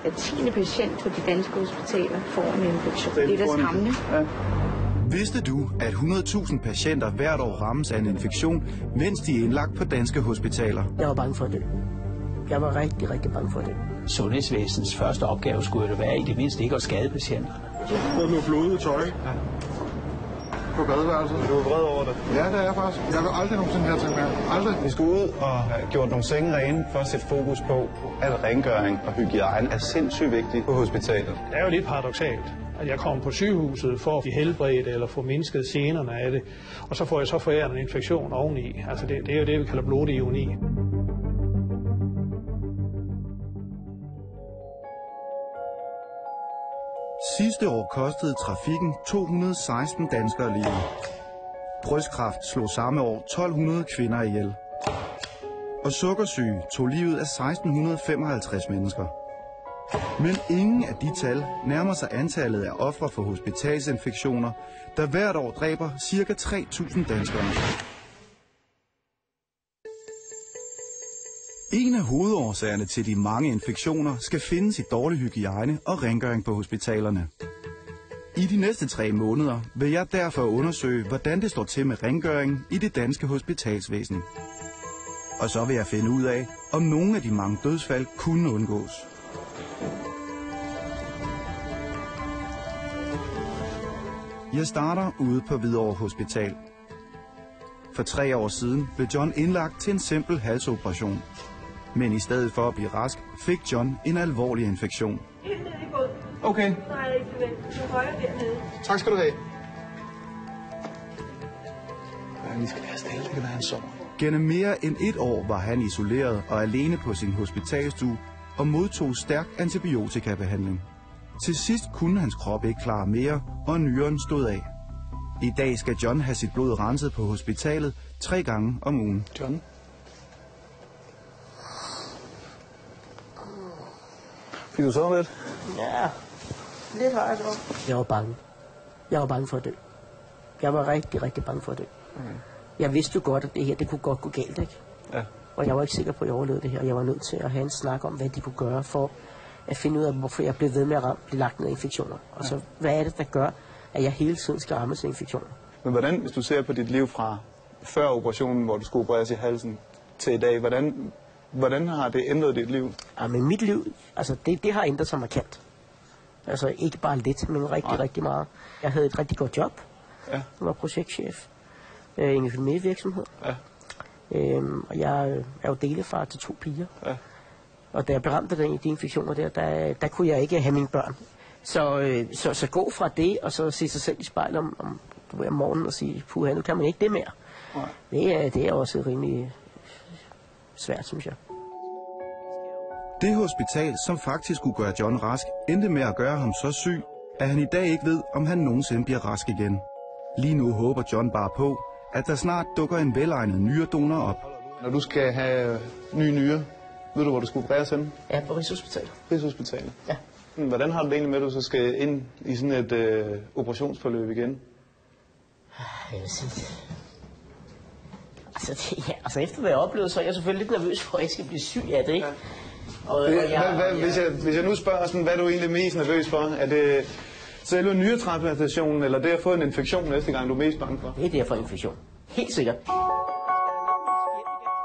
hver 10. patient på de danske hospitaler får en infektion. Det er da skræmmende. Ja. Vidste du, at 100.000 patienter hvert år rammes af en infektion, mens de er indlagt på danske hospitaler? Jeg var bange for det. Jeg var rigtig, rigtig bange for det. Sundhedsvæsenets første opgave skulle det være i det mindste ikke at skade patienterne. Noget med blodet tøj. Ja. På badeværelset. Du er vred over det? Ja, det er jeg faktisk. Jeg vil aldrig nogensinde her til mere. Aldrig. Vi skal ud og have gjort nogle senge rene for at sætte fokus på, at rengøring og hygiejne er sindssygt vigtigt på hospitalet. Det er jo lidt paradoksalt, at jeg kommer på sygehuset for at blive helbredt eller få mindsket generne af det, og så får jeg så foræret en infektion oveni. Altså det er jo det, vi kalder blodig ironi. Sidste år kostede trafikken 216 danskere livet. Brystkræft slog samme år 1200 kvinder ihjel. Og sukkersyge tog livet af 1655 mennesker. Men ingen af de tal nærmer sig antallet af ofre for hospitalsinfektioner, der hvert år dræber ca. 3.000 danskere. En af hovedårsagerne til de mange infektioner skal findes i dårlig hygiejne og rengøring på hospitalerne. I de næste 3 måneder vil jeg derfor undersøge, hvordan det står til med rengøringen i det danske hospitalsvæsen. Og så vil jeg finde ud af, om nogle af de mange dødsfald kunne undgås. Jeg starter ude på Hvidovre Hospital. For 3 år siden blev John indlagt til en simpel halsoperation. Men i stedet for at blive rask, fik John en alvorlig infektion. Okay. Tak skal du have. Ja, vi skal være stille, det kan være en sommer. Gennem mere end 1 år var han isoleret og alene på sin hospitalstue og modtog stærk antibiotikabehandling. Til sidst kunne hans krop ikke klare mere, og nyren stod af. I dag skal John have sit blod renset på hospitalet 3 gange om ugen. John? Fik du så lidt? Ja, lidt har jeg så. Jeg var bange. Jeg var bange for at dø. Jeg var rigtig, rigtig bange for at dø. Jeg vidste jo godt, at det her, det kunne godt gå galt, ikke? Ja. Og jeg var ikke sikker på, at jeg overlevede det her. Jeg var nødt til at have en snak om, hvad de kunne gøre for at finde ud af, hvorfor jeg blev ved med at blive lagt ned af infektioner. Og så, hvad er det, der gør, at jeg hele tiden skal rammes af infektioner? Men hvordan, hvis du ser på dit liv fra før operationen, hvor du skulle opereres i halsen, til i dag, hvordan har det ændret dit liv? Ja, men mit liv, altså det har ændret sig markant. Altså ikke bare lidt, men rigtig meget. Jeg havde et rigtig godt job. Ja. Jeg var projektchef i en økonomivirksomhed. Ja. Og jeg er jo delefar til 2 piger. Ja. Og da jeg beramte de infektioner der kunne jeg ikke have mine børn. Så gå fra det, og så se sig selv i spejlet om morgenen og sige, puha, nu kan man ikke det mere. Nej. Det er også rimelig svært, synes jeg. Det hospital, som faktisk skulle gøre John rask, endte med at gøre ham så syg, at han i dag ikke ved, om han nogensinde bliver rask igen. Lige nu håber John bare på, at der snart dukker en velegnet nyredonor op. Når du skal have nye nyre, ved du, hvor du skal opereres henne? Ja, på Rigshospitalet. Rigshospitalet? Ja. Hvordan har du det egentlig med, at du så skal ind i sådan et operationsforløb igen? Jeg vil sige... Altså efter hvad jeg oplevede, så er jeg selvfølgelig lidt nervøs for, at jeg skal blive syg af det, ikke? Ja. Hvis jeg nu spørger sådan, hvad er du egentlig mest nervøs for? Er det selve nyretransplantationen, eller det at få en infektion næste gang, du er mest bange for? Det er det at få en infektion. Helt sikkert.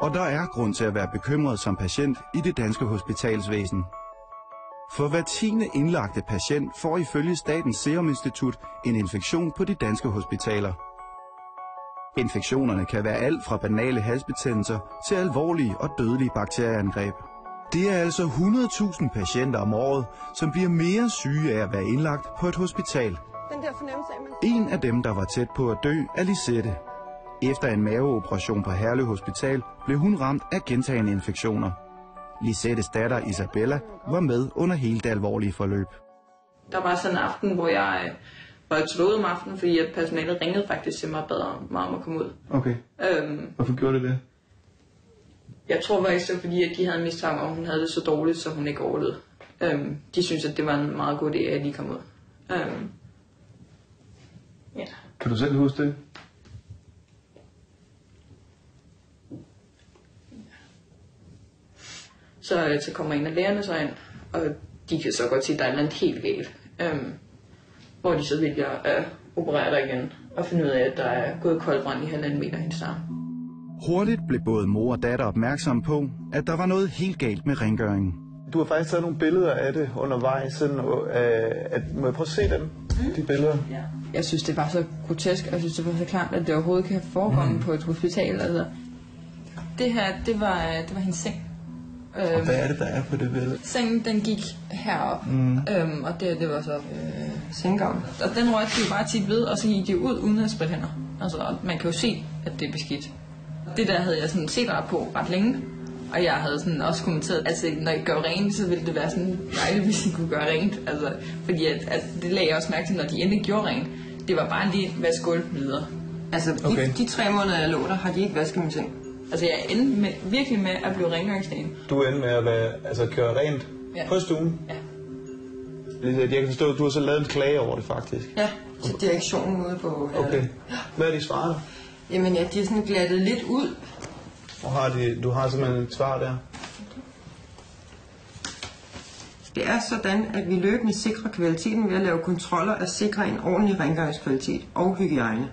Og der er grund til at være bekymret som patient i det danske hospitalsvæsen. For hver 10. indlagte patient får ifølge Statens Serum Institut en infektion på de danske hospitaler. Infektionerne kan være alt fra banale halsbetændelser til alvorlige og dødelige bakterieangreb. Det er altså 100.000 patienter om året, som bliver mere syge af at være indlagt på et hospital. En af dem, der var tæt på at dø, er Lisette. Efter en maveoperation på Herlev Hospital blev hun ramt af gentagne infektioner. Lisettes datter Isabella var med under hele det alvorlige forløb. Der var sådan en aften, hvor jeg var slået om aftenen, fordi at personalet ringede faktisk til mig og bad mig om at komme ud. Okay. Hvorfor gjorde det? Jeg tror faktisk, det var fordi, at de havde mistanke om, at hun havde det så dårligt, så hun ikke overlevede. De synes, at det var en meget god idé, at jeg lige kom ud. Ja. Kan du selv huske det? Så kommer en af lægerne så ind, og de kan så godt se, at der er noget helt galt. Hvor de så vælger at operere dig igen og finde ud af, at der er gået koldbrand i 1,5 meter af hendes arm. Hurtigt blev både mor og datter opmærksom på, at der var noget helt galt med rengøringen. Du har faktisk taget nogle billeder af det undervejs. Sådan, må jeg prøve at se dem, de billeder? Ja. Jeg synes, det var så grotesk, og jeg synes, det var så klart, at det overhovedet kan forekomme på et hospital. Altså, det her, det var hendes seng. Og hvad er det, der er på det billede? Sengen, den gik herop, og det var så sengegangen. Og den røg de jo bare tit ved, og så gik de ud uden at spritte hænder. Altså, man kan jo se, at det er beskidt. Det der havde jeg sådan set på ret længe, og jeg havde sådan også kommenteret, altså når jeg gør rent, så ville det være sådan dejligt, hvis de kunne gøre rent. Altså, fordi at det lagde jeg også mærke til, når de endelig gjorde rent. Det var bare lige vaske gulv videre. Altså, okay. de 3 måneder, jeg lå der, har de ikke vasket min ting. Altså, jeg endte virkelig med at blive rengøringsdagen. Du endte med at køre rent på stuen? Ja. Jeg kan forstå, at du har så lavet en klage over det, faktisk. Ja, til direktionen ude på... Okay. Hvad er de svaret? Jamen ja, de er sådan glattet lidt ud. Du har simpelthen et svar der? Det er sådan, at vi løbende sikrer kvaliteten ved at lave kontroller at sikre en ordentlig rengøringskvalitet og hygiejne.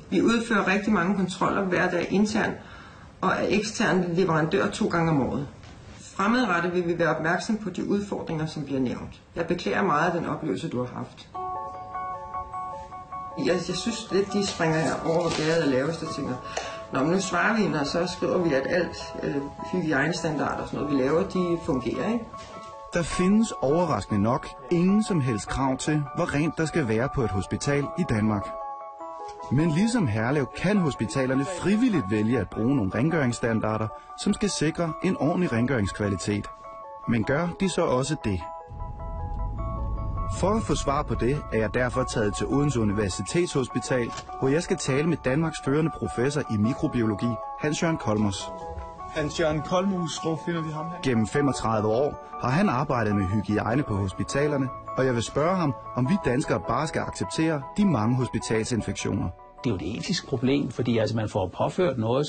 Vi udfører rigtig mange kontroller hver dag internt og af eksterne leverandør 2 gange om året. Fremadrettet vil vi være opmærksom på de udfordringer, som bliver nævnt. Jeg beklager meget af den oplevelse, du har haft. Jeg synes lidt, de springer over, hvor gaden er lavest, og tænker, men nu svarer vi hende, og så skriver vi, at alt hygiejnestandard og sådan noget, vi laver, de fungerer, ikke? Der findes overraskende nok ingen som helst krav til, hvor rent der skal være på et hospital i Danmark. Men ligesom Herlev kan hospitalerne frivilligt vælge at bruge nogle rengøringsstandarder, som skal sikre en ordentlig rengøringskvalitet. Men gør de så også det? For at få svar på det, er jeg derfor taget til Odense Universitetshospital, hvor jeg skal tale med Danmarks førende professor i mikrobiologi, Hans Jørgen Kolmos. Hans Jørgen Kolmos, hvor finder vi ham her? Gennem 35 år har han arbejdet med hygiejne på hospitalerne, og jeg vil spørge ham, om vi danskere bare skal acceptere de mange hospitalsinfektioner. Det er jo et etisk problem, fordi altså, man får påført noget,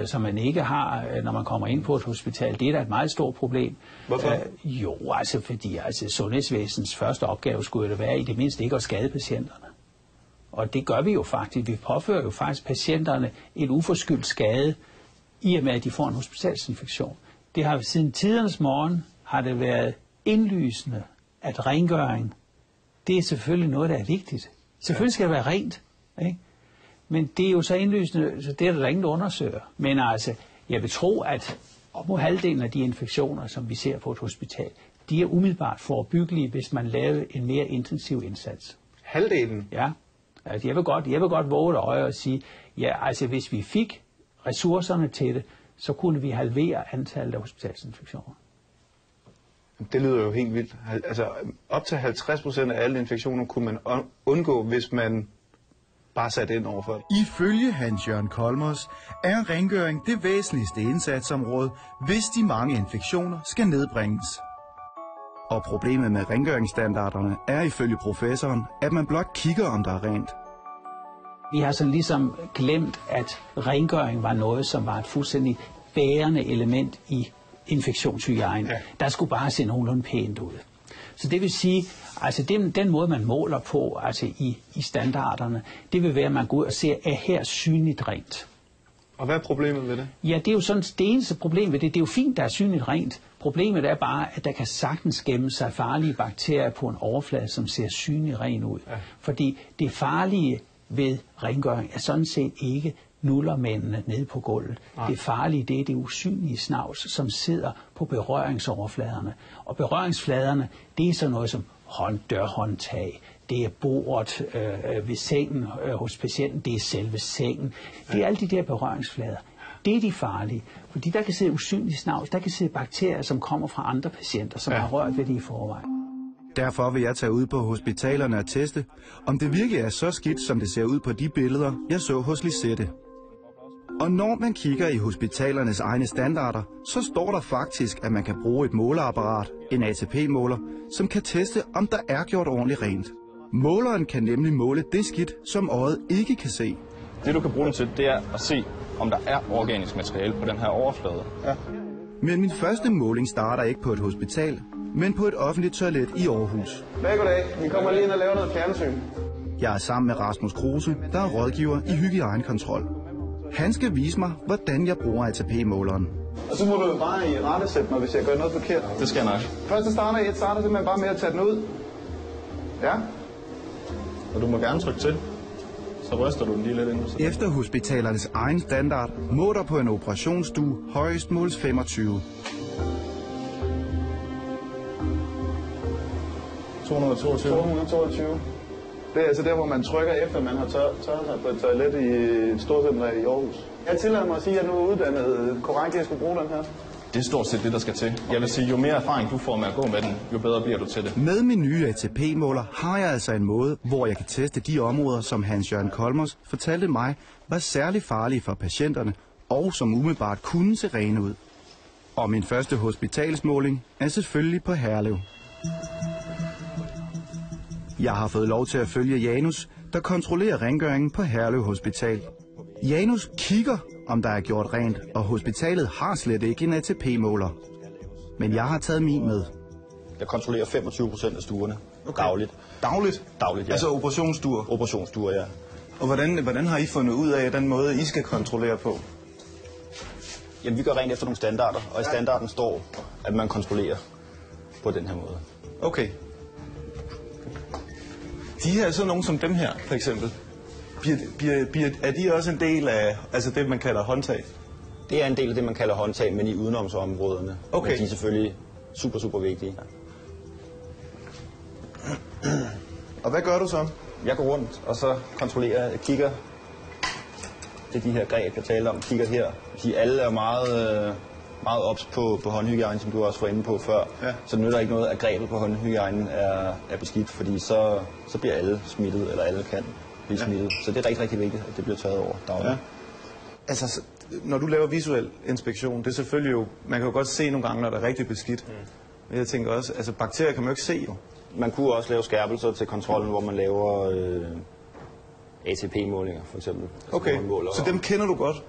som man ikke har, når man kommer ind på et hospital. Det er da et meget stort problem. Hvorfor? Jo, altså fordi sundhedsvæsenets første opgave skulle det være i det mindste ikke at skade patienterne. Og det gør vi jo faktisk. Vi påfører jo faktisk patienterne en uforskyldt skade, i og med at de får en hospitalsinfektion. Det har siden tidernes morgen har det været indlysende, at rengøring, det er selvfølgelig noget, der er vigtigt. Selvfølgelig skal det være rent, ikke? Men det er jo så indlysende, så det er der ingen, der undersøger. Men altså, jeg vil tro, at op mod halvdelen af de infektioner, som vi ser på et hospital, de er umiddelbart forebyggelige, hvis man laver en mere intensiv indsats. Halvdelen? Ja. Altså, jeg vil godt våge et øje og sige, ja, altså hvis vi fik ressourcerne til det, så kunne vi halvere antallet af hospitalsinfektioner. Det lyder jo helt vildt. Altså, op til 50% af alle infektioner kunne man undgå, hvis man bare satte ind overfor det. Ifølge Hans Jørgen Kolmos er rengøring det væsentligste indsatsområde, hvis de mange infektioner skal nedbringes. Og problemet med rengøringsstandarderne er ifølge professoren, at man blot kigger, om der er rent. Vi har sådan ligesom glemt, at rengøring var noget, som var et fuldstændig bærende element i infektionshygiejne. Ja. Der skulle bare se nogenlunde pænt ud. Så det vil sige, altså den måde, man måler på altså i standarderne, det vil være, at man går ud og ser, er her synligt rent. Og hvad er problemet ved det? Ja, det er jo sådan det eneste problem ved det. Det er jo fint, der er synligt rent. Problemet er bare, at der kan sagtens gemme sig farlige bakterier på en overflade, som ser synligt ren ud. Ja. Fordi det farlige ved rengøring er sådan set ikke nullermændene nede på gulvet. Nej. Det farlige, det er det usynlige snavs, som sidder på berøringsoverfladerne. Og berøringsfladerne, det er sådan noget som dørhåndtag, det er bordet ved sengen hos patienten, det er selve sengen. Det er alle de der berøringsflader. Det er de farlige, fordi der kan sidde usynlige snavs, der kan sidde bakterier, som kommer fra andre patienter, som har rørt ved det i forvejen. Derfor vil jeg tage ud på hospitalerne og teste, om det virkelig er så skidt, som det ser ud på de billeder, jeg så hos Lisette. Og når man kigger i hospitalernes egne standarder, så står der faktisk, at man kan bruge et måleapparat, en ATP-måler, som kan teste, om der er gjort ordentligt rent. Måleren kan nemlig måle det skidt, som øjet ikke kan se. Det du kan bruge det til, det er at se, om der er organisk materiale på den her overflade. Ja. Men min første måling starter ikke på et hospital, men på et offentligt toilet i Aarhus. Goddag. Vi kommer lige ind og laver noget fjernsyn. Jeg er sammen med Rasmus Kruse, der er rådgiver i hygiejnekontrol. Han skal vise mig, hvordan jeg bruger ATP-måleren. Og så må du jo bare i rettesætte mig, hvis jeg gør noget forkert. Det skal jeg nok. Først starter simpelthen bare med at tage den ud. Ja. Og du må gerne trykke til. Så ryster du den lige lidt ind. Efter hospitalernes egen standard må der på en operationsstue højst måles 25. 222. Det er altså der, hvor man trykker efter, man har tørret sig på et toilet i et storcenter i Aarhus. Jeg tillader mig at sige, at jeg nu er uddannet korrekt, at jeg skulle bruge den her. Det er stort set det, der skal til. Jeg vil sige, jo mere erfaring du får med at gå med den, jo bedre bliver du til det. Med min nye ATP-måler har jeg altså en måde, hvor jeg kan teste de områder, som Hans Jørgen Kolmos fortalte mig, var særlig farlige for patienterne, og som umiddelbart kunne se rene ud. Og min første hospitalsmåling er selvfølgelig på Herlev. Jeg har fået lov til at følge Janus, der kontrollerer rengøringen på Herlev Hospital. Janus kigger, om der er gjort rent, og hospitalet har slet ikke en ATP-måler. Men jeg har taget min med. Jeg kontrollerer 25% af stuerne dagligt. Dagligt? Dagligt, ja. Altså operationsstuer? Operationsstuer, ja. Og hvordan har I fundet ud af den måde, I skal kontrollere på? Jamen, vi gør rent efter nogle standarder, og i standarden står, at man kontrollerer på den her måde. Okay. De her, så nogen som dem her, for eksempel, er de også en del af altså det, man kalder håndtag? Det er en del af det, man kalder håndtag, men i udenomsområderne. Okay. Men de er selvfølgelig super vigtige. Og hvad gør du så? Jeg går rundt, og så kontrollerer, jeg kigger. Det er de her greb, jeg talte om. Kigger her. De alle er meget ops på håndhygiejne, som du også var inde på før. Ja. Så det nytter ikke noget, at grebet på håndhygiejnen er beskidt, fordi så bliver alle smittet, eller alle kan blive smittet. Så det er rigtig vigtigt, at det bliver taget over dagligt. Ja. Altså, når du laver visuel inspektion, det er selvfølgelig jo, man kan jo godt se nogle gange, når der er rigtig beskidt. Men jeg tænker også, altså bakterier kan man jo ikke se jo. Man kunne også lave skærpelser til kontrollen, hvor man laver ATP-målinger, for eksempel. Okay, så dem kender du godt?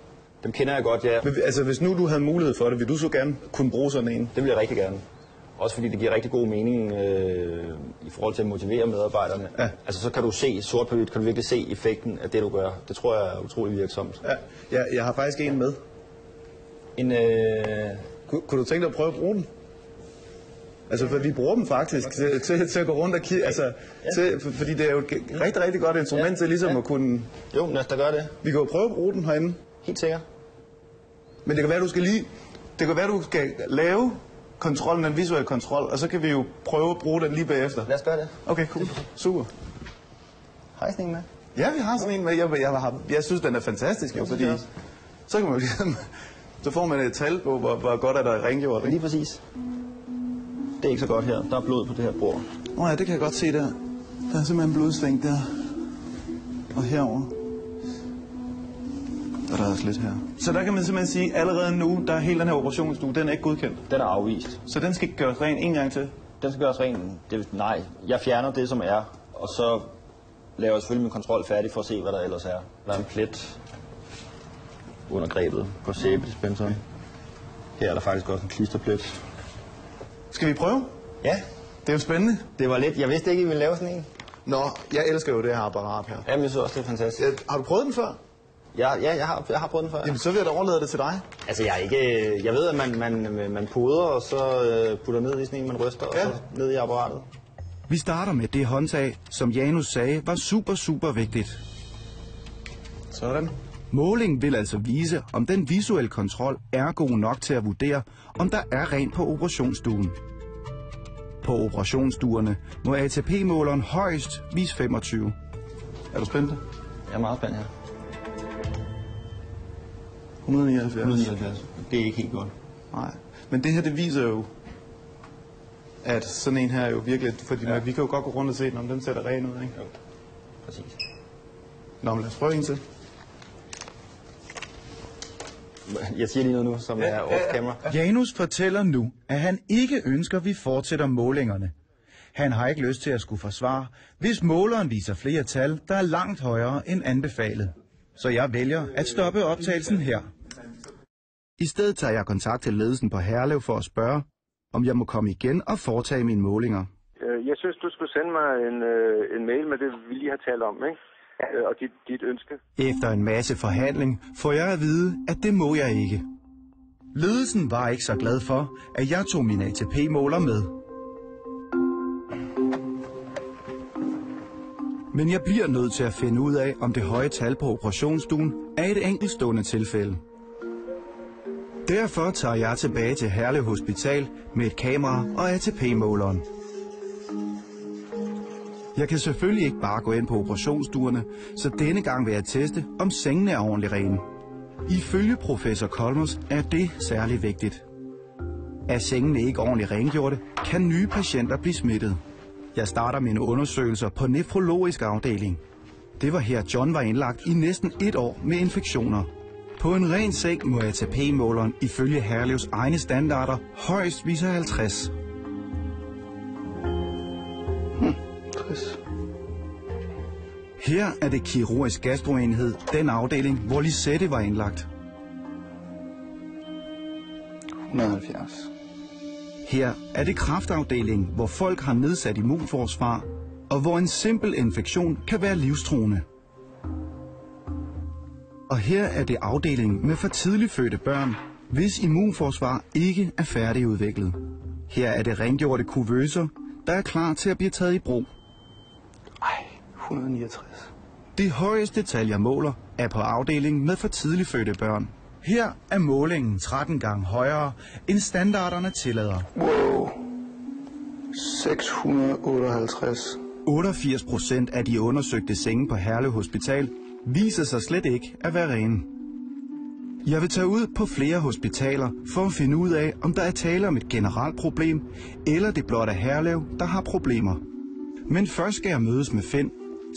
Dem kender jeg godt, ja. Altså, hvis nu du havde mulighed for det, ville du så gerne kunne bruge sådan en? Det vil jeg rigtig gerne. Også fordi det giver rigtig god mening i forhold til at motivere medarbejderne. Ja. Altså, så kan du se sort på hvidt, kan du virkelig se effekten af det, du gør. Det tror jeg er utrolig virksomt. Ja, jeg har faktisk en med. Kunne du tænke dig at prøve at bruge den? Altså, for vi bruger dem faktisk til at gå rundt og kigge, altså, fordi det er jo et rigtig godt instrument til ligesom at kunne... Jo, lad os da gøre det. Vi kan jo prøve at bruge den herinde. Helt sikkert. Men det kan være, du skal lave kontrollen, den visuelle kontrol, og så kan vi jo prøve at bruge den lige bagefter. Lad os gøre det. Okay, cool. Super. Har I sådan en med? Ja, vi har sådan en med. Jeg synes, den er fantastisk, jo, fordi så kan man jo ligesom... Så får man et tal på, hvor godt er der rengjort. Lige præcis. Det er ikke så godt her. Der er blod på det her bord. Ja, det kan jeg godt se der. Der er simpelthen blodsving der. Og herover. Og der er også lidt her. Så der kan man simpelthen sige, allerede nu, der er hele den her operationsstue, den er ikke godkendt. Den er afvist. Så den skal gøres ren en gang til? Den skal gøres ren. Nej, jeg fjerner det, som er. Og så laver jeg selvfølgelig min kontrol færdig for at se, hvad der ellers er. Der er en plet under grebet på sæbedispenseren. Her er der faktisk også en klisterplet. Skal vi prøve? Ja. Det er jo spændende. Det var lidt. Jeg vidste ikke, I ville lave sådan en. Nå, jeg elsker jo det her apparat her. Jamen, jeg synes også, det er fantastisk. Har du prøvet den før? Ja, jeg har prøvet den før. Jamen, så vil jeg da overlade det til dig. Altså, jeg ved, at man poder, og så putter ned i sådan en, man ryster, og så ned i apparatet. Vi starter med det håndtag, som Janus sagde var super vigtigt. Sådan. Målingen vil altså vise, om den visuelle kontrol er god nok til at vurdere, om der er rent på operationsstuen. På operationsstuerne må ATP-måleren højst vise 25. Er du spændt? Jeg er meget spændt her. 179. Det er ikke helt godt. Nej, men det her, det viser jo, at sådan en her er jo virkelig, fordi vi kan jo godt gå rundt og se den, om den ser da ren ud, ikke? Jo, præcis. Nå, men lad os prøve en til. Jeg siger lige noget nu, som er off-camera. Janus fortæller nu, at han ikke ønsker, at vi fortsætter målingerne. Han har ikke lyst til at skulle forsvare, hvis måleren viser flere tal, der er langt højere end anbefalet. Så jeg vælger at stoppe optagelsen her. I stedet tager jeg kontakt til ledelsen på Herlev for at spørge, om jeg må komme igen og foretage mine målinger. Jeg synes, du skulle sende mig en mail med det, vi lige har talt om, ikke? Og dit ønske. Efter en masse forhandling får jeg at vide, at det må jeg ikke. Ledelsen var ikke så glad for, at jeg tog min ATP-måler med. Men jeg bliver nødt til at finde ud af, om det høje tal på operationsstuen er et enkeltstående tilfælde. Derfor tager jeg tilbage til Herlev Hospital med et kamera og ATP-måleren. Jeg kan selvfølgelig ikke bare gå ind på operationsstuerne, så denne gang vil jeg teste, om sengene er ordentligt rene. Ifølge professor Kolmos er det særligt vigtigt. Er sengene ikke ordentligt rengjorte, kan nye patienter blive smittet. Jeg starter mine undersøgelser på nefrologisk afdeling. Det var her John var indlagt i næsten 1 år med infektioner. På en ren seng må ATP-måleren ifølge Herlevs egne standarder højst vise 50. 60. Her er det kirurgisk gastroenhed, den afdeling, hvor Lisette var indlagt. 170. Her er det kræftafdelingen, hvor folk har nedsat immunforsvar, og hvor en simpel infektion kan være livstruende. Og her er det afdelingen med for tidligt fødte børn, hvis immunforsvar ikke er færdigudviklet. Her er det rengjorte kuvøser, der er klar til at blive taget i brug. 169. Det højeste tal, jeg måler, er på afdelingen med for tidligt fødte børn. Her er målingen 13 gange højere, end standarderne tillader. Wow. 658. 88% af de undersøgte senge på Herlev Hospital viser sig slet ikke at være rene. Jeg vil tage ud på flere hospitaler for at finde ud af, om der er tale om et generelt problem, eller det blot er Herlev, der har problemer. Men først skal jeg mødes med Finn,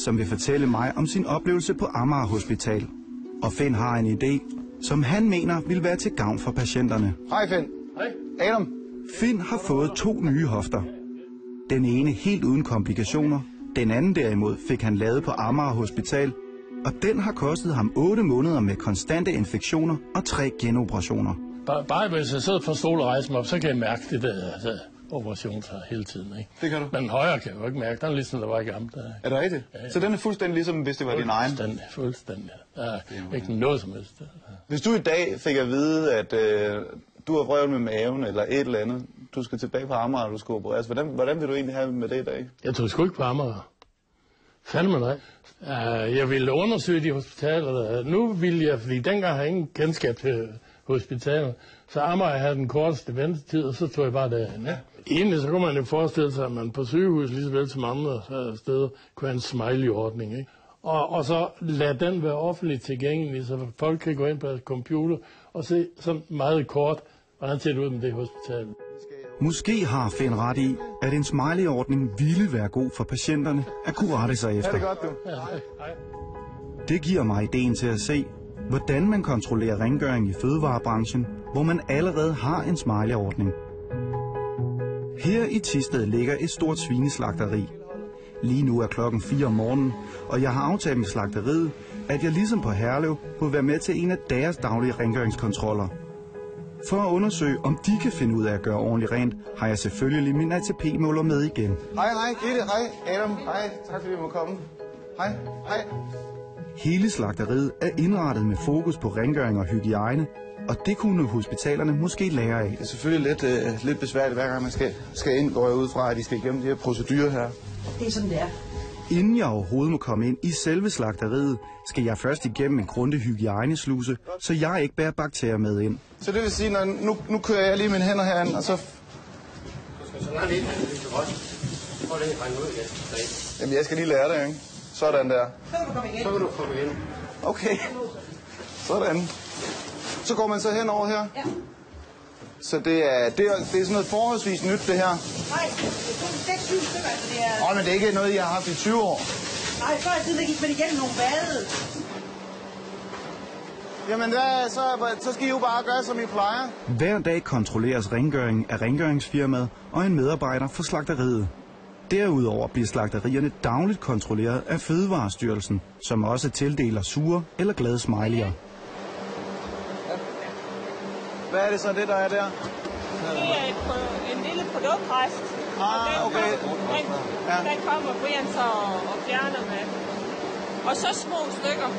som vil fortælle mig om sin oplevelse på Amager Hospital. Og Finn har en idé, som han mener vil være til gavn for patienterne. Hej Finn. Hej. Adam. Finn har fået 2 nye hofter. Den ene helt uden komplikationer, den anden derimod fik han lavet på Amager Hospital, og den har kostet ham 8 måneder med konstante infektioner og 3 genoperationer. Bare hvis jeg sidder på stol og rejser mig op, så kan jeg mærke det der operation hele tiden. Ikke? Det kan du. Men højre kan jeg jo ikke mærke. Den er ligesom, der var i gamle dage. Er det rigtigt? Ja. Så den er fuldstændig ligesom, hvis det var din egen? Fuldstændig. Der er ikke noget som helst. Hvis du i dag fik at vide, at du har vrøvlet med maven eller et eller andet, du skal tilbage på Amager, og du skal opereres, hvordan vil du egentlig have med det i dag? Jeg tog sgu ikke på Amager. Fandme nej. Jeg ville undersøge de hospitaler. Nu ville jeg, fordi dengang har jeg ingen kendskab til hospitaler, så Amager havde den korteste ventetid, og så tog jeg bare derhen. Ja. Egentlig så kunne man jo forestille sig, at man på sygehus, lige så vel som andre steder, kunne have en smiley-ordning. Ikke? Og så lade den være offentligt tilgængelig, så folk kan gå ind på computer og se sådan meget kort, hvordan ser det ud med det hospital. Måske har Finn ret i, at en smiley-ordning ville være god for patienterne at kunne rette sig efter. Er det godt, du? Ja, hej. Det giver mig ideen til at se, hvordan man kontrollerer rengøring i fødevarebranchen, hvor man allerede har en smiley-ordning. Her i Thisted ligger et stort svineslagteri. Lige nu er klokken 4 om morgenen, og jeg har aftalt med slagteriet, at jeg ligesom på Herlev må være med til en af deres daglige rengøringskontroller. For at undersøge, om de kan finde ud af at gøre ordentligt rent, har jeg selvfølgelig min ATP-måler med igen. Hej, Gitte. Hej, Adam. Hej, tak fordi du må komme. Hej. Hele slagteriet er indrettet med fokus på rengøring og hygiejne, og det kunne hospitalerne måske lære af. Det er selvfølgelig lidt besværligt, hver gang man skal ind, går jeg ud fra, at de skal igennem de her procedurer her. Det er sådan, det er. Inden jeg overhovedet må komme ind i selve slagteriet, skal jeg først igennem en grundig hygiejnesluse, så jeg ikke bærer bakterier med ind. Så det vil sige, når nu kører jeg lige mine hænder herind, og så... Jamen, jeg skal lige lære det, ikke? Sådan der. Så kan du komme igen. Okay. Sådan. Så går man så henover her? Ja. Så det er sådan noget forholdsvis nyt, det her? Nej, det er kun 6-7 stykker, altså det er... Men det er ikke noget, jeg har haft i 20 år. Nej, før i tiden, der gik man igennem nogle bade. Jamen, så skal I jo bare gøre, som I plejer. Hver dag kontrolleres rengøringen af rengøringsfirmaet og en medarbejder for slagteriet. Derudover bliver slagterierne dagligt kontrolleret af Fødevarestyrelsen, som også tildeler sure eller glade smiley'er. Hvad er det så, det der er der? en lille produktrest. Okay. Den kommer Brian så og fjerner med. Og så små stykker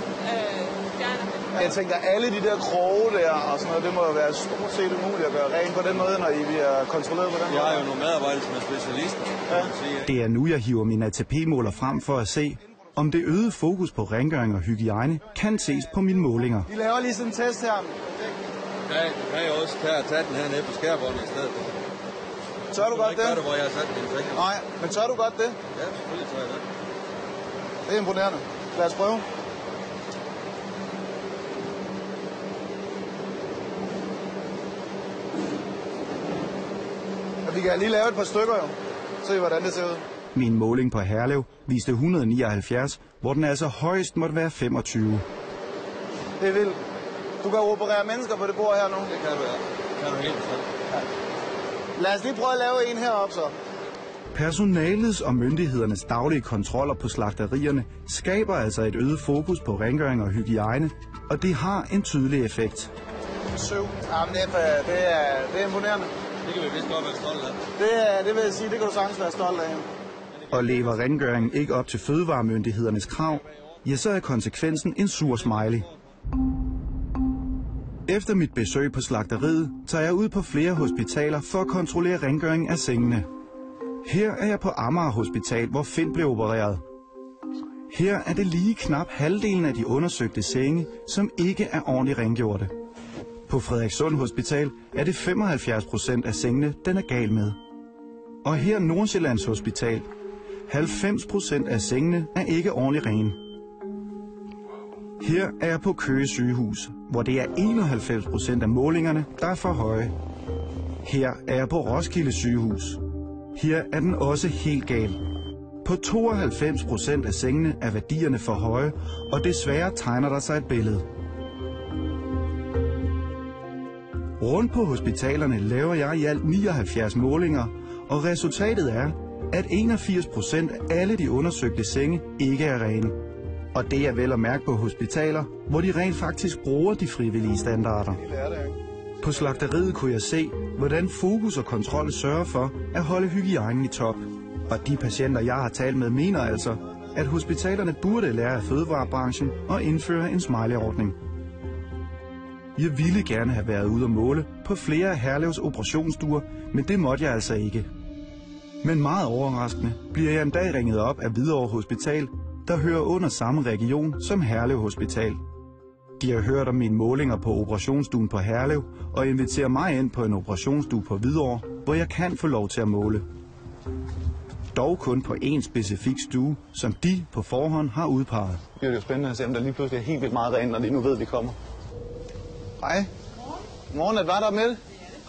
fjerner med. Jeg tænker, alle de der kroge der og sådan noget, det må jo være stort set umuligt at gøre rent på den måde, når I bliver kontrolleret på den måde. Jeg har jo nogle medarbejdere, som er specialister. Ja. Det er nu, jeg hiver min ATP-måler frem for at se, om det øgede fokus på rengøring og hygiejne kan ses på mine målinger. Vi laver lige sådan en test her. Ja, du kan jo også tage den her nede på skærbåndet i stedet. Tør du godt det? Gør det, hvor jeg har sat mine fingre. Nej, men tør du godt det? Ja, selvfølgelig tør jeg det. Det er imponerende. Lad os prøve. Og vi kan lige lave et par stykker jo. Se hvordan det ser ud. Min måling på Herlev viste 179, hvor den altså højst måtte være 25. Det er vildt. Du kan operere mennesker på det bord her nu. Det kan du, ja. Det kan du helt bestemt. Ja. Lad os lige prøve at lave en heroppe så. Personalets og myndighedernes daglige kontroller på slagterierne skaber altså et øget fokus på rengøring og hygiejne, og det har en tydelig effekt. 7. Jamen, det er imponerende. Det kan vi vist godt være stolte af. Det vil jeg sige, det kan du sagtens være stolt af. Og lever rengøringen ikke op til fødevaremyndighedernes krav, ja, så er konsekvensen en sur smiley. Efter mit besøg på slagteriet tager jeg ud på flere hospitaler for at kontrollere rengøring af sengene. Her er jeg på Amager Hospital, hvor Finn blev opereret. Her er det lige knap halvdelen af de undersøgte senge, som ikke er ordentligt rengjorte. På Frederikssund Hospital er det 75% af sengene, den er gal med. Og her Nordsjællands Hospital, 90% af sengene er ikke ordentligt rene. Her er jeg på Køge Sygehus, hvor det er 91% af målingerne, der er for høje. Her er jeg på Roskilde Sygehus. Her er den også helt gal. På 92% af sengene er værdierne for høje, og desværre tegner der sig et billede. Rundt på hospitalerne laver jeg i alt 79 målinger, og resultatet er, at 81% af alle de undersøgte senge ikke er rene. Og det er vel at mærke på hospitaler, hvor de rent faktisk bruger de frivillige standarder. På slagteriet kunne jeg se, hvordan fokus og kontrol sørger for at holde hygiejnen i top. Og de patienter, jeg har talt med, mener altså, at hospitalerne burde lære af fødevarebranchen og indføre en smiley-ordning. Jeg ville gerne have været ude og måle på flere af Herlevs operationsstuer, men det måtte jeg altså ikke. Men meget overraskende bliver jeg en dag ringet op af Hvidovre Hospital, der hører under samme region som Herlev Hospital. De har hørt om mine målinger på operationsstuen på Herlev og inviterer mig ind på en operationsstue på Hvidovre, hvor jeg kan få lov til at måle. Dog kun på en specifik stue, som de på forhånd har udpeget. Det er jo spændende at se, om der lige pludselig er helt vildt meget rent, når de nu ved, at vi kommer. Hej. Godmorgen, at var der med?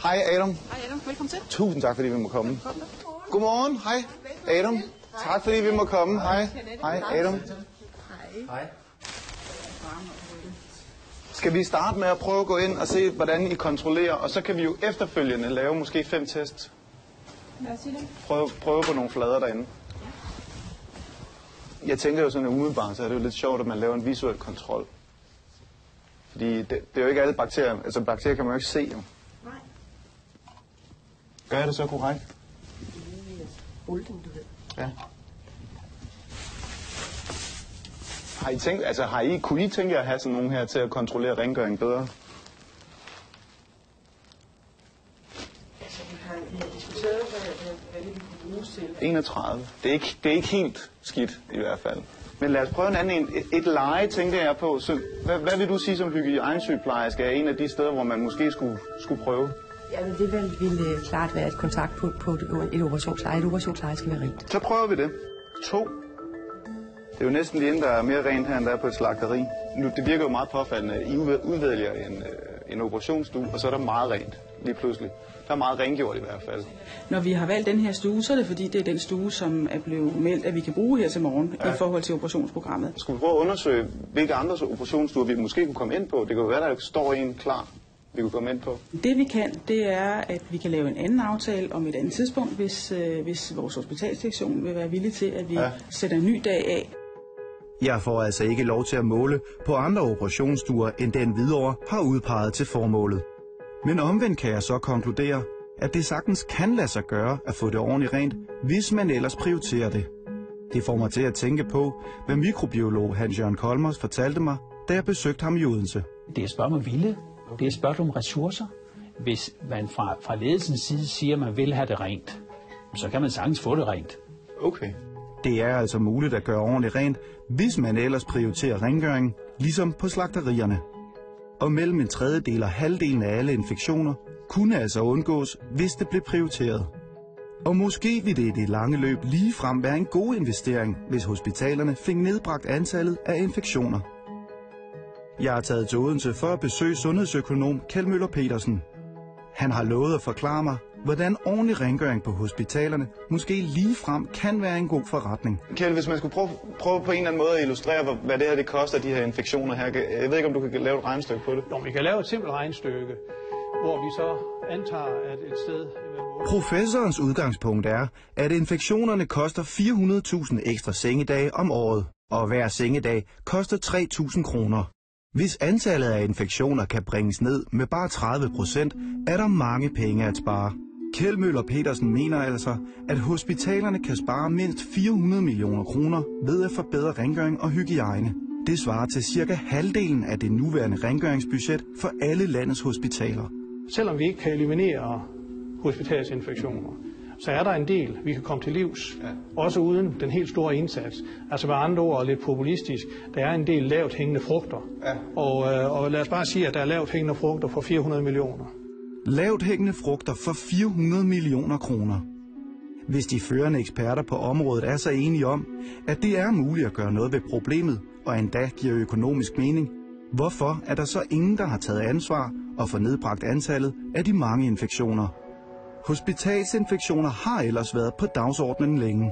Hej Adam. Hej Adam, velkommen til. Tusind tak, fordi vi må komme. Godmorgen, hej Adam. Tak fordi vi må komme. Hej. Hej Adam. Hej. Skal vi starte med at prøve at gå ind og se, hvordan I kontrollerer, og så kan vi jo efterfølgende lave måske 5 tests. Lad os sige det. Prøve på nogle flader derinde. Jeg tænker jo sådan, at umiddelbart, så er det jo lidt sjovt, at man laver en visuel kontrol. Fordi det er jo ikke alle bakterier, altså bakterier kan man jo ikke se jo. Nej. Gør jeg det så korrekt? Ja. Kunne I tænke jer at have sådan nogen her til at kontrollere rengøring bedre? Altså, vi har diskuteret, hvad det kunne bruges til. 31. Det er ikke helt skidt i hvert fald. Men lad os prøve en anden. Et leje, tænker jeg på. Så, hvad vil du sige som hygiejnesygeplejerske er en af de steder, hvor man måske skulle prøve? Jamen, det vil klart være et kontaktpunkt på et operationsleje. Et operationsleje skal være rent. Så prøver vi det. 2. Det er jo næsten lige inden, der er mere rent her, end der er på et slagteri. Nu, det virker jo meget påfaldende. I udvælger en operationsstue, og så er der meget rent lige pludselig. Der er meget rengjort i hvert fald. Når vi har valgt den her stue, så er det fordi, det er den stue, som er blevet meldt, at vi kan bruge her til morgen i forhold til operationsprogrammet. Skulle vi prøve at undersøge, hvilke andre operationsstuer vi måske kunne komme ind på? Det kan jo være, der står en klar, vi kunne komme ind på. Det vi kan, det er, at vi kan lave en anden aftale om et andet tidspunkt, hvis vores hospitalssektion vil være villig til, at vi sætter en ny dag af. Jeg får altså ikke lov til at måle på andre operationsstuer, end den Hvidovre har udpeget til formålet. Men omvendt kan jeg så konkludere, at det sagtens kan lade sig gøre at få det ordentligt rent, hvis man ellers prioriterer det. Det får mig til at tænke på, hvad mikrobiolog Hans-Jørgen Kolmos fortalte mig, da jeg besøgte ham i Odense. Det er et spørgsmål om vilje. Det er et spørgsmål om ressourcer. Hvis man fra ledelsens side siger, at man vil have det rent, så kan man sagtens få det rent. Okay. Det er altså muligt at gøre ordentligt rent, hvis man ellers prioriterer rengøring, ligesom på slagterierne. Og mellem en tredjedel og halvdelen af alle infektioner kunne altså undgås, hvis det blev prioriteret. Og måske ville det i det lange løb ligefrem være en god investering, hvis hospitalerne fik nedbragt antallet af infektioner. Jeg er taget til Odense for at besøge sundhedsøkonom Kjeld Møller Petersen. Han har lovet at forklare mig, hvordan ordentlig rengøring på hospitalerne måske ligefrem kan være en god forretning. Kjeld, hvis man skulle prøve på en eller anden måde at illustrere, hvad det her det koster, de her infektioner her. Jeg ved ikke, om du kan lave et regnestykke på det? Jo, vi kan lave et simpelt regnestykke, hvor vi så antager, at et sted... Professorens udgangspunkt er, at infektionerne koster 400.000 ekstra sengedage om året, og hver sengedag koster 3.000 kroner. Hvis antallet af infektioner kan bringes ned med bare 30%, er der mange penge at spare. Kjeld Møller Petersen mener altså, at hospitalerne kan spare mindst 400 millioner kroner ved at forbedre rengøring og hygiejne. Det svarer til cirka halvdelen af det nuværende rengøringsbudget for alle landets hospitaler. Selvom vi ikke kan eliminere hospitalsinfektioner, så er der en del, vi kan komme til livs, også uden den helt store indsats. Altså med andre ord, lidt populistisk, der er en del lavt hængende frugter. Og lad os bare sige, at der er lavt hængende frugter for 400 millioner. Lavt hængende frugter for 400 millioner kroner. Hvis de førende eksperter på området er så enige om, at det er muligt at gøre noget ved problemet, og endda giver økonomisk mening, hvorfor er der så ingen, der har taget ansvar og får nedbragt antallet af de mange infektioner? Hospitalsinfektioner har ellers været på dagsordenen længe.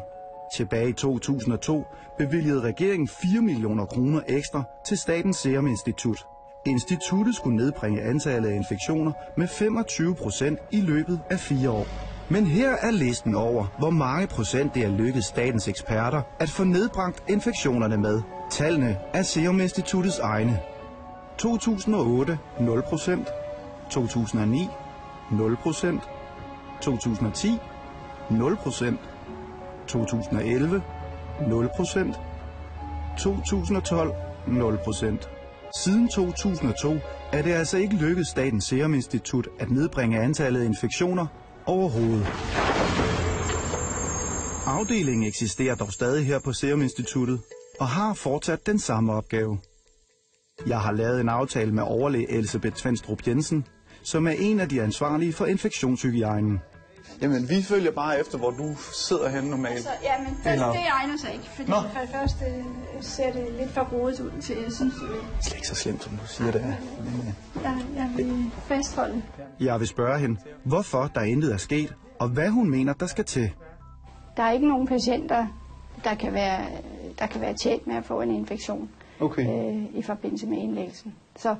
Tilbage i 2002 bevilgede regeringen 4 millioner kroner ekstra til Statens Serum Institut. Instituttet skulle nedbringe antallet af infektioner med 25% i løbet af 4 år. Men her er listen over, hvor mange procent det er lykkedes statens eksperter at få nedbragt infektionerne med. Tallene er Serum Instituttets egne. 2008 0%, 2009 0%, 2010 0%, 2011 0%, 2012 0%. Siden 2002 er det altså ikke lykkedes Statens Serum Institut at nedbringe antallet af infektioner overhovedet. Afdelingen eksisterer dog stadig her på Serum Instituttet og har fortsat den samme opgave. Jeg har lavet en aftale med overlæge Elsebeth Tvenstrup Jensen, som er en af de ansvarlige for infektionshygiejnen. Jamen, vi følger bare efter, hvor du sidder henne normalt. Altså, jamen, det egner sig ikke, fordi for det første ser det lidt for rodet ud til, jeg synes, det er slet ikke så slemt, som du siger det er. Jeg vil fastholde. Jeg vil spørge hende, hvorfor der intet er sket, og hvad hun mener, der skal til. Der er ikke nogen patienter, der kan være tjent med at få en infektion i forbindelse med indlæggelsen. Så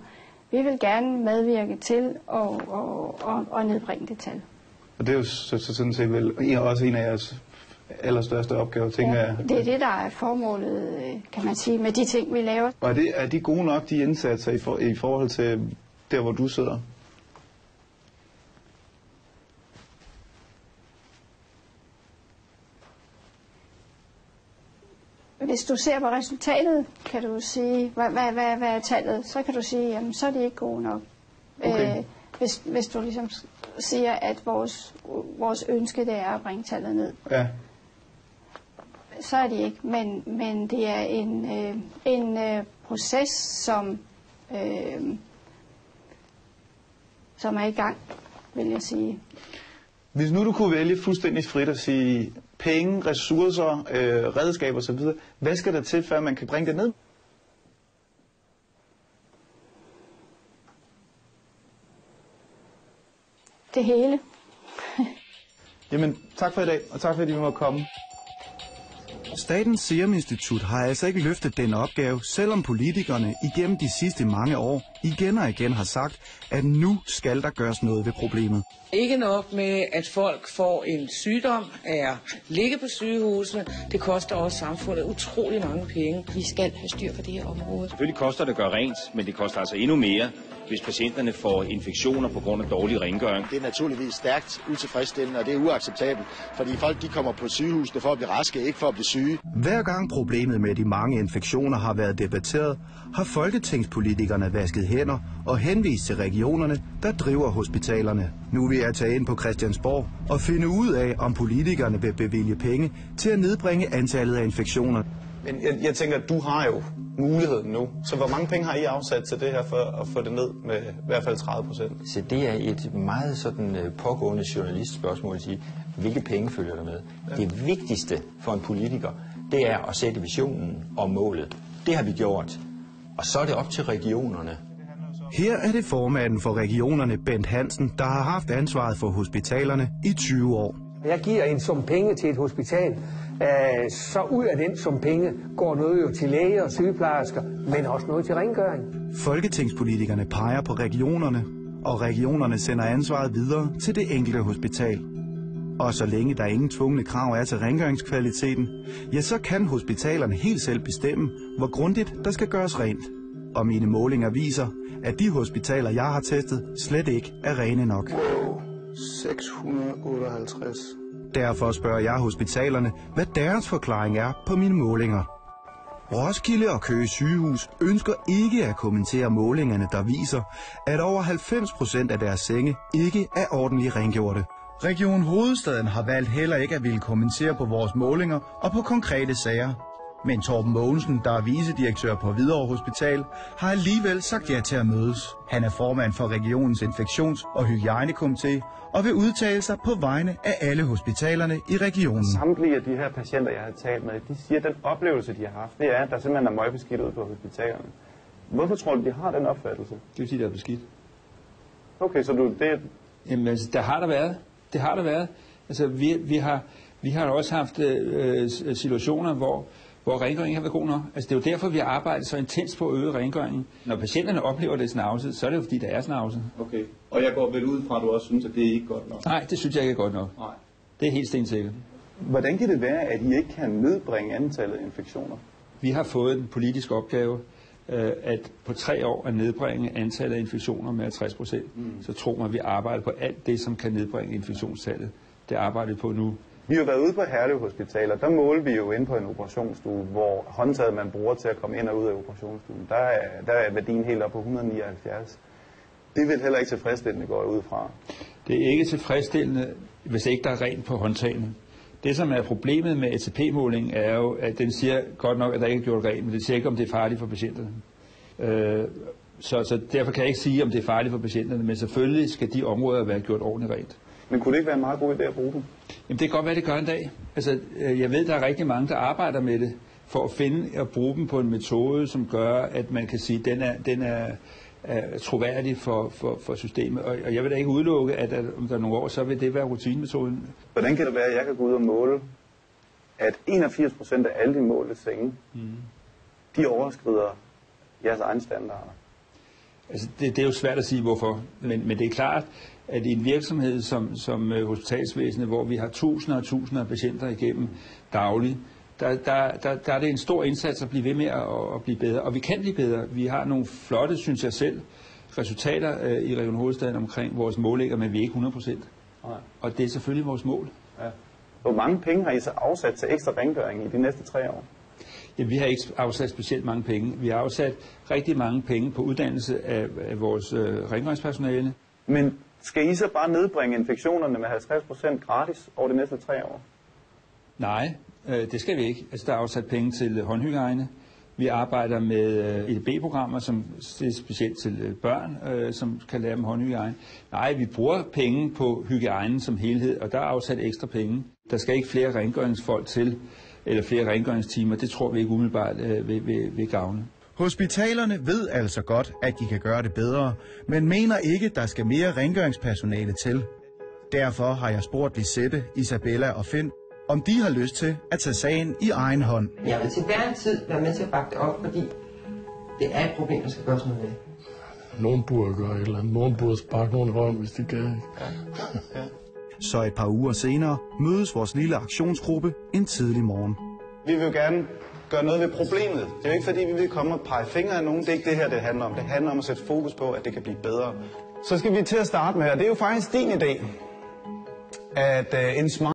vi vil gerne medvirke til at nedbringe det tal. Og det er jo sådan set vel også en af jeres allerstørste opgaver, tænker jeg. Det er det, der er formålet, kan man sige, med de ting, vi laver. Og er de gode nok, de indsatser i forhold til der, hvor du sidder? Hvis du ser på resultatet, kan du sige, hvad er tallet, så kan du sige, jamen, så er de ikke gode nok. Okay. Hvis du ligesom siger, at vores ønske det er at bringe tallet ned. Ja. Så er de ikke, men det er en proces, som er i gang, vil jeg sige. Hvis nu du kunne vælge fuldstændig frit at sige penge, ressourcer, redskaber osv., hvad skal der til, før man kan bringe det ned? Det hele. Jamen, tak for i dag, og tak fordi vi måtte komme. Statens Serum Institut har altså ikke løftet den opgave, selvom politikerne igennem de sidste mange år igen og igen har sagt, at nu skal der gøres noget ved problemet. Ikke nok med, at folk får en sygdom af at ligge på sygehusene. Det koster også samfundet utrolig mange penge. Vi skal have styr på det her område. Selvfølgelig koster det at gøre rent, men det koster altså endnu mere, hvis patienterne får infektioner på grund af dårlig rengøring. Det er naturligvis stærkt utilfredsstillende, og det er uacceptabelt, fordi folk de kommer på sygehusene for at blive raske, ikke for at blive syge. Hver gang problemet med de mange infektioner har været debatteret, har folketingspolitikerne vasket hænder og henvist til regionerne, der driver hospitalerne. Nu vil jeg tage ind på Christiansborg og finde ud af, om politikerne vil bevilge penge til at nedbringe antallet af infektioner. Men jeg tænker, at du har jo muligheden nu. Så hvor mange penge har I afsat til det her for at få det ned med i hvert fald 30%? Så det er et meget sådan pågående journalistspørgsmål at sige, hvilke penge følger der med? Ja. Det vigtigste for en politiker, det er at sætte visionen og målet. Det har vi gjort. Og så er det op til regionerne. Her er det formanden for regionerne, Bent Hansen, der har haft ansvaret for hospitalerne i 20 år. Jeg giver en sum penge til et hospital, så ud af den sum penge går noget jo til læger og sygeplejersker, men også noget til rengøring. Folketingspolitikerne peger på regionerne, og regionerne sender ansvaret videre til det enkelte hospital. Og så længe der ingen tvungne krav er til rengøringskvaliteten, ja, så kan hospitalerne helt selv bestemme, hvor grundigt der skal gøres rent. Og mine målinger viser, at de hospitaler, jeg har testet, slet ikke er rene nok. 658. Derfor spørger jeg hospitalerne, hvad deres forklaring er på mine målinger. Roskilde og Køge sygehus ønsker ikke at kommentere målingerne, der viser, at over 90% af deres senge ikke er ordentligt rengjorte. Region Hovedstaden har valgt heller ikke at ville kommentere på vores målinger og på konkrete sager. Men Torben Mogensen, der er vicedirektør på Hvidovre Hospital, har alligevel sagt ja til at mødes. Han er formand for regionens infektions- og hygiejnekomité og vil udtale sig på vegne af alle hospitalerne i regionen. Samtlige af de her patienter, jeg har talt med, de siger, at den oplevelse, de har haft, det er, at der simpelthen er møgbeskidt ude på hospitalerne. Hvorfor tror du, de har den opfattelse? Det vil sige, at der er beskidt. Okay, så det... Jamen, altså, der har der været. Det har der været. Altså, vi har også haft situationer, hvor rengøringen ikke har været god nok. Altså, det er jo derfor, vi har arbejdet så intens på at øge rengøringen. Når patienterne oplever det snavse, så er det jo fordi, der er snavse. Okay, og jeg går vel ud fra, at du også synes, at det er ikke godt nok? Nej, det synes jeg ikke er godt nok. Nej. Det er helt stensikkert. Hvordan kan det være, at I ikke kan nedbringe antallet af infektioner? Vi har fået en politisk opgave, at på 3 år at nedbringe antallet af infektioner med 50%. Så tror man, at vi arbejder på alt det, som kan nedbringe infektionstallet. Det arbejder vi på nu. Vi har været ude på Herlev Hospital, og der målte vi jo inde på en operationsstue, hvor håndtaget man bruger til at komme ind og ud af operationsstuen, der er værdien helt op på 179. Det er vel heller ikke tilfredsstillende, går jeg ud fra. Det er ikke tilfredsstillende, hvis ikke der er rent på håndtagene. Det, som er problemet med ATP-målingen, er jo, at den siger godt nok, at der ikke er gjort rent, men det siger ikke, om det er farligt for patienterne. Så derfor kan jeg ikke sige, om det er farligt for patienterne, men selvfølgelig skal de områder være gjort ordentligt rent. Men kunne det ikke være en meget god idé at bruge dem? Jamen, det kan godt være, det gør en dag. Altså, jeg ved, der er rigtig mange, der arbejder med det, for at finde og bruge dem på en metode, som gør, at man kan sige, at den er troværdig for systemet. Og jeg vil da ikke udelukke, at om der er nogle år, så vil det være rutinemetoden. Hvordan kan det være, at jeg kan gå ud og måle, at 81% af alle de målte senge, de overskrider jeres egne standarder? Altså, det er jo svært at sige, hvorfor. Men det er klart, at i en virksomhed som hospitalsvæsenet, hvor vi har tusinder og tusinder af patienter igennem dagligt, der er det en stor indsats at blive ved med at blive bedre. Og vi kan blive bedre. Vi har nogle flotte, synes jeg selv, resultater i Region Hovedstaden omkring vores målinger, men vi er ikke 100%. Nej. Og det er selvfølgelig vores mål. Ja. Hvor mange penge har I så afsat til ekstra rengøring i de næste 3 år? Ja, vi har ikke afsat specielt mange penge. Vi har afsat rigtig mange penge på uddannelse af vores rengøringspersonale. Men skal I så bare nedbringe infektionerne med 50% gratis over de næste 3 år? Nej, det skal vi ikke. Altså, der er afsat penge til håndhygiejne. Vi arbejder med EDB-programmer, som er specielt til børn, som kan lære dem håndhygiejne. Nej, vi bruger penge på hygiejnen som helhed, og der er afsat ekstra penge. Der skal ikke flere rengøringsfolk til, eller flere rengøringstimer. Det tror vi ikke umiddelbart vil gavne. Hospitalerne ved altså godt, at de kan gøre det bedre, men mener ikke, der skal mere rengøringspersonale til. Derfor har jeg spurgt Lisette, Isabella og Finn, om de har lyst til at tage sagen i egen hånd. Jeg vil til hver en tid være med til at bakke det op, fordi det er et problem, der skal gøres noget ved. Nogen burde gøre et eller andet. Nogen burde sparke nogen i røven, hvis de kan. Så et par uger senere mødes vores lille aktionsgruppe en tidlig morgen. Vi vil jo gerne gøre noget ved problemet. Det er jo ikke fordi, vi vil komme og pege fingre af nogen. Det er ikke det her, det handler om. Det handler om at sætte fokus på, at det kan blive bedre. Så skal vi til at starte med, og det er jo faktisk din idé, at en smart